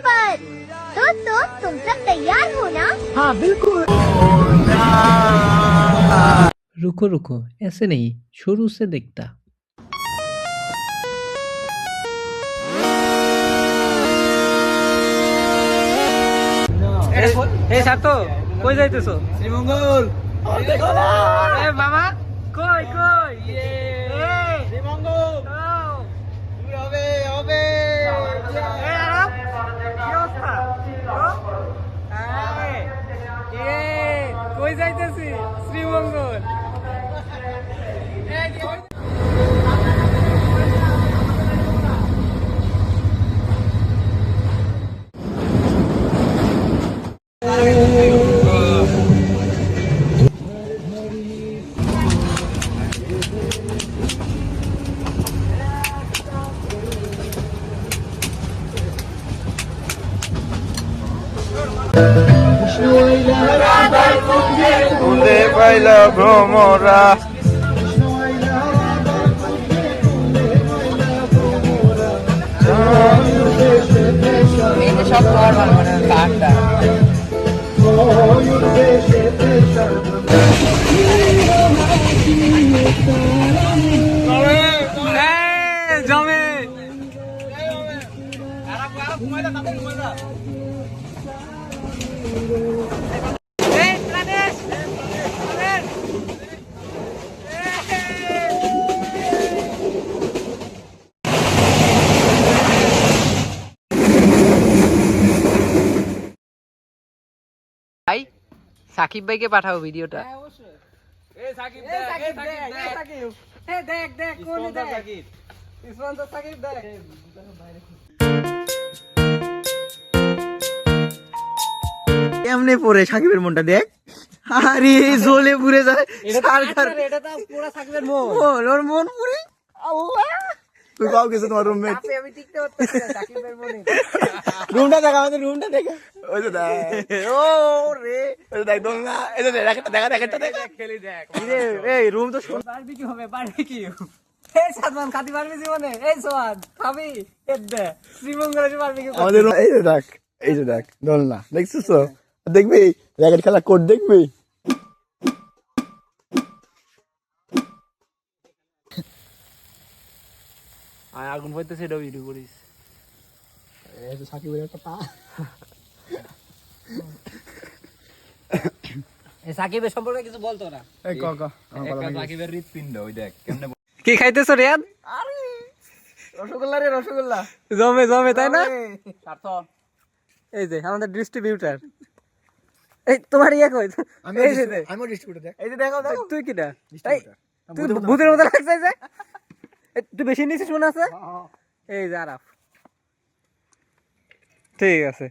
पर। दोस्तों तुम सब तैयार हो ना? हाँ बिल्कुल। रुको रुको, ऐसे नहीं, शुरू से देखता। এই সাতো কই যাইতেছো? শ্রীমঙ্গল দেখো না এ মামা কই কই এই শ্রীমঙ্গল আও হবে হবে এই আরব কি অবস্থা এই কই যাইতেছি? শ্রীমঙ্গল। কুন্দে পাইলা ভ্রমরা সব খাওয়ার ভালো মানে কাঠটা জমে ভাই সাকিব ভাইকে পাঠাও ভিডিওটা। কেমনে পড়ে সাকিবের মনটা দেখ, আরে জ্বলে পুড়ে যায়। ওর মন পুরে তুই পাও গেছে তোমার রুমমেট। রুমটা দেখা, আমাদের রুমটা দেখে ওই যে দেখ, ও রে ওই যে দেখ দোল না, এই যে দেখ দেখা দেখা দেখ খেলি দেখ এই রুম তো বারবিকিউ হবে বারবিকিউ। এই সাদমান খাতি পারবি জীবনে? এই সোয়াদ খাবি এ দে শ্রীমঙ্গলে বারবিকিউ আমাদের এই যে দেখ দোল না, দেখছিস তো? দেখবি র্যাকেট খেলা কোড দেখবি? আর আগুন পড়তেছে এটা ভিডিও করিস। এই যে সাকিবের একটা পা, এই সাকিবের সম্পর্কে কিছু বলতো না। এই ক সাকিবের হৃৎপিণ্ড ওই দেখ কেমনে কি খাইতেছো রিয়াদ? আরে রসগোল্লা রে রসগোল্লা জমে জমে তাই না? এই যে আমাদের ডিস্ট্রিবিউটর। এই তোমার ইয়ে কই? এই যে আমিও ডিস্ট্রিবিউটর দেখ, এই যে দেখো দেখো তুই কিটা? এই তুই ভূতের মতো লাগছে যে। তুই বেশি নিছিস মনে আছে? এই যে আরাফ, ঠিক আছে।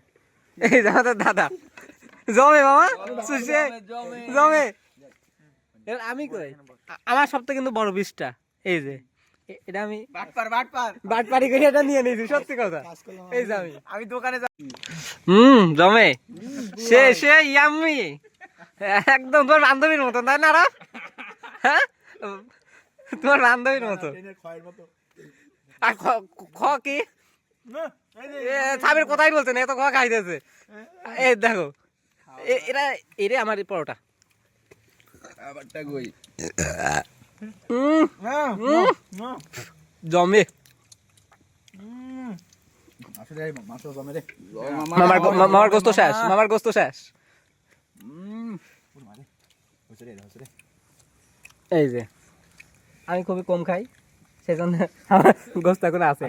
এই যে আমাদের দাদা জমে মামা সুশে জমে। এবার আমি কই আমার সবথেকে কিন্তু বড় বিষটা এই যে এটা আমি বাটপারি করে এটা নিয়ে নিয়েছি, সত্যি কথা। এই যে আমি দোকানে জমে সে সে ইয়াম্মি একদম তোমার বান্ধবীর মতো তাই না আরাফ? হ্যাঁ তোমার বান্ধবীর মতো। আর খ কি সাবির কোথায় বলছে না, এত খ খাইতেছে। এই দেখো এরা এরে আমার পরোটা জমে। মামার গোস্ত শেষ, মামার গোস্ত শেষ। এই যে আমি খুবই কম খাই, সেজন্য আমার গোস্ত এখন আছে।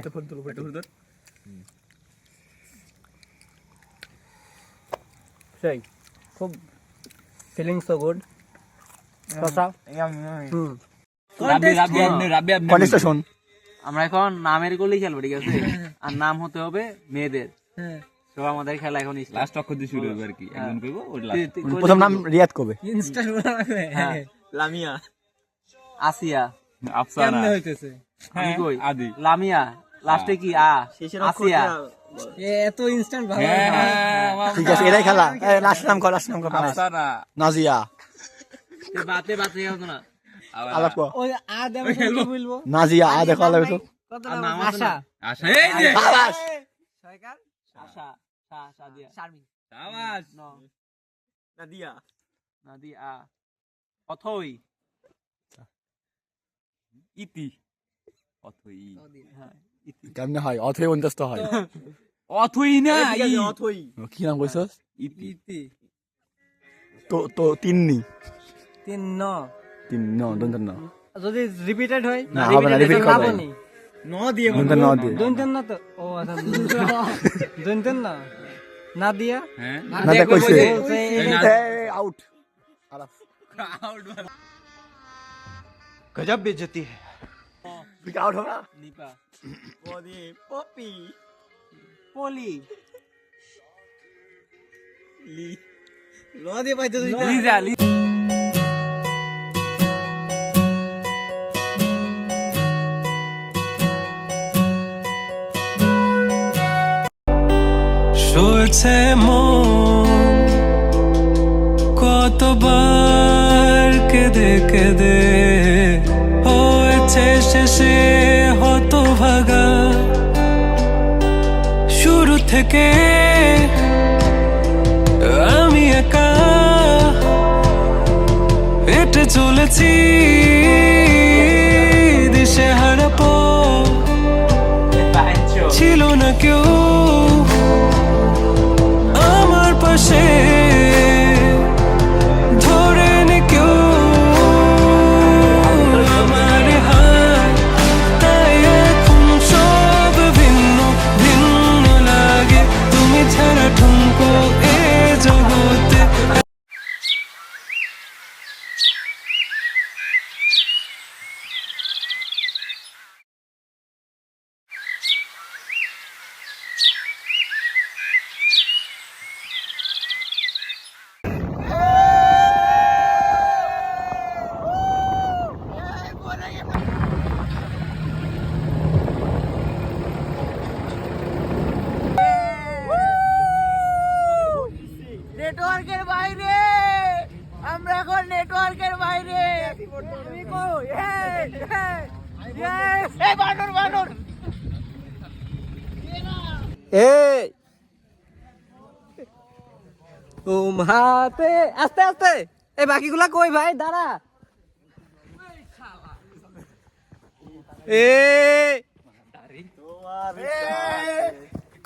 সেই খুব ফিলিং সো গুড। শোন, আমরা এখন নামের গোলেই খেলবো, ঠিক আছে? আর নাম হতে হবে মেয়েদের। তো আমাদের খেলা এখন লাস্ট অক্ষর দিয়ে শুরু হবে আর কি, একজন কইবো ওই প্রথম নাম রিয়াদ কবে? ইনস্টা লামিয়া, আসিয়া, আফসানা হইতেছে আমি কই আদি লামিয়া, লাস্টে কি আ, আসিয়া। এত ইনস্ট্যান্ট ভালো ঠিক আছে এটাই খেলা। লাস্ট নাম কর, লাস্ট নাম কর। আফসানা নাজিয়া, বাতে বাতে হতো না। আলাপ কর। ওই আ দেব কি বলবো? নাজিয়া আ দেখো আলাপ তো। কত নাম? আশা, আশা এই যে আবাস সরকার আশা। সাদিয়া শারমিন সাবাস ন নাদিয়া নাদিয়া অথই ইতি অথই হ্যাঁ ইতি কেমনে হয় অথই অন্তস্থ হয় অথই না অথই কি নাম কইছস ইতি ইতি তো তো তিন্নি তিন ন তিন ন দন্ত ন যদি রিপিটেড হয় না হবে না রিপিট করবে লাবণী ন দিয়ে দন্ত ন দিয়ে দন্তেন না তো ও আচ্ছা দন্তেন না না দিয়া হ্যাঁ না দেখ কইছে বলছে আউট আরাফ गजब बेइज्जती है তুই আউট হবে না নিপা পদি পপি পলি লি ল দিয়ে পাইতে তুই লিজা সয়েছে মন কতবার কেঁদে কেঁদে হয়েছে শেষে হতভাগা শুরু থেকে আমি একা হেঁটে চলেছি দিশে হারা পথ ছিল না কেউ আমার পাশে ধরে নে কেউ আমার হাত তাই এখন সব ভিন্ন ভিন্ন লাগে তুমি ছাড়া ঠুমকো এ জগতে নেটওয়ার্কের বাইরে আমরা এখন নেটওয়ার্কের বাইরে আমি কই এই বানর বানর এই হাতে আস্তে আস্তে এই বাকিগুলা কই ভাই দাঁড়া এ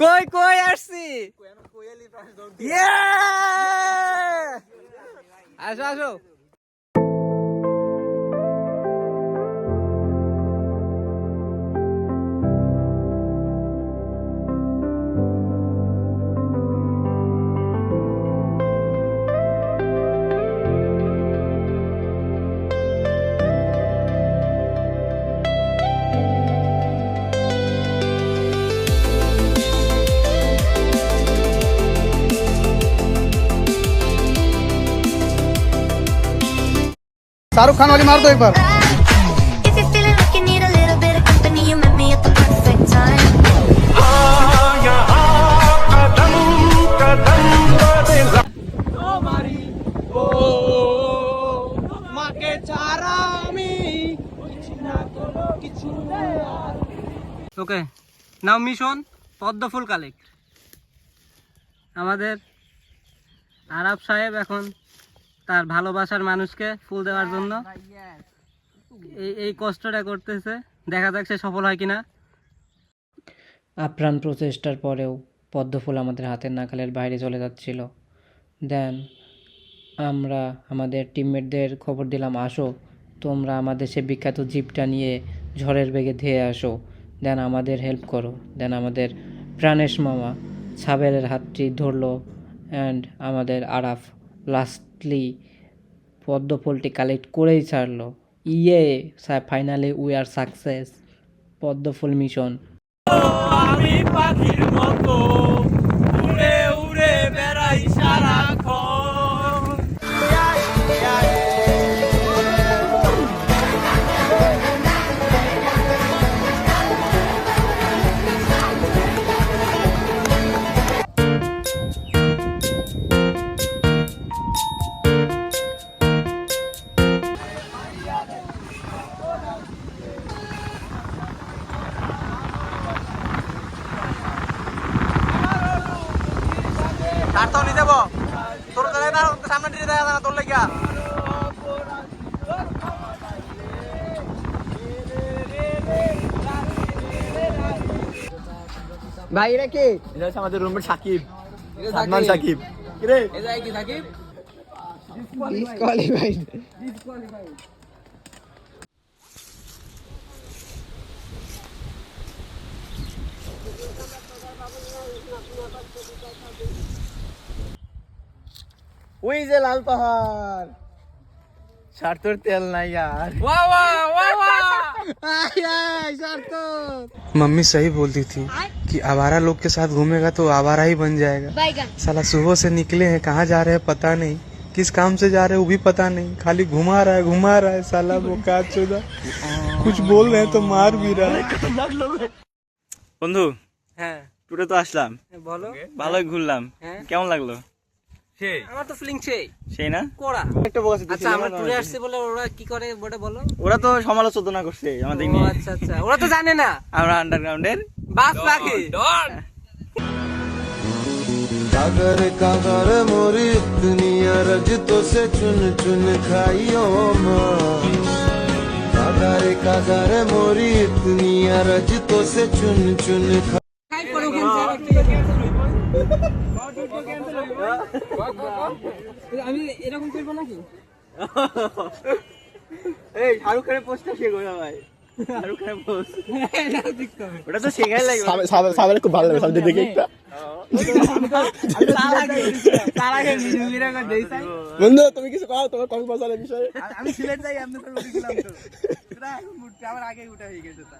কই কই আসছি আসো আসো शाहरुख खान वाली मार दो एक बार If you're feeling like you need a little bit of company, you met me at the perfect time. Okay now mission পদ্ম ফুল কালেক্ট আমাদের আরাফ সাহেব এখন তার ভালোবাসার মানুষকে ফুল দেওয়ার জন্য এই কষ্টটা করতেছে দেখা যাক সে সফল হয় কিনা আপ্রাণ প্রচেষ্টার পরেও পদ্মফুল আমাদের হাতের নাগালের বাইরে চলে যাচ্ছিল। দেন আমরা আমাদের টিমমেটদের খবর দিলাম, আসো তোমরা আমাদের সে বিখ্যাত জিপটা নিয়ে ঝড়ের বেগে ধেয়ে আসো, দেন আমাদের হেল্প করো। দেন আমাদের প্রাণেশ মামা সাবেরের হাতটি ধরলো অ্যান্ড আমাদের আরাফ লাস্টলি পদ্মফুলটি কালেক্ট করেই ছাড়লো। Finally we are success. পদ্মফুল মিশন। আমি পাখির মতো উড়ে উড়ে বেড়াই সারাক্ষণ। আর তো নিয়ে যাবো তোর জায়গায় না সামনে দিয়ে দেখা না তোর লেগা ভাই এটা কে? এটা হচ্ছে আমাদের রুমমেট সাকিব, সাদমান সাকিব। কি রে? এটা কি সাকিব ডিসকোয়ালিফাইড। ওই যে লাল পাহাড়, সার্থর তেল নাই यार। वाह वाह वाह वाह मम्मी सही बोलती थी कि आवारा लोग के साथ घूमेगा तो आवारा ही बन जाएगा। साला सुबह से निकले हैं, कहाँ जा रहे हैं पता नहीं, किस काम से जा रहे हैं वो भी पता नहीं, खाली घुमा रहा है साला बोकात चोदा। कुछ बोल रहे हैं तो मार भी रहा है। বন্ধু হ্যাঁ টুরে তো আসলাম, বলো ভালোই ঘুরলাম, হ্যাঁ। কেমন লাগলো? সেই আমার তো ফিলিং সেই সেই না? কোড়া আচ্ছা আমরা ট্যুরে আসছি বলে ওরা কি করে ওটা বলো ওরা তো সমালোচনা করছে আমাদের ও নিয়ে। আচ্ছা আচ্ছা ওরা তো জানে না আমরা আন্ডারগ্রাউন্ডের বাস পাখি कागर कागर मोरी इतनी अरज तो से चुन चुन खाइयो माँ। कागर मोरी इतनी अरज तो से चुन चुन আমি এরকম করবো নাকি এই শাহরুখ খানের পোস্টটা শেখ হয়ে ভাই, শাহরুখ খানের পোস্ট ওটা তো শেখাই লাগবে। সাবের খুব ভালো লাগে, সামনে দেখে একটা তার আগে ভিডিও করে দেইছাই বন্ধু তুমি কিছু কও তোমার কক্সবাজারের বিষয়ে। আমি সিলেট যাই আপনি তো উঠে গেলাম তো তোরা এখন উঠতে আমার আগে উঠা হয়ে গেছে তা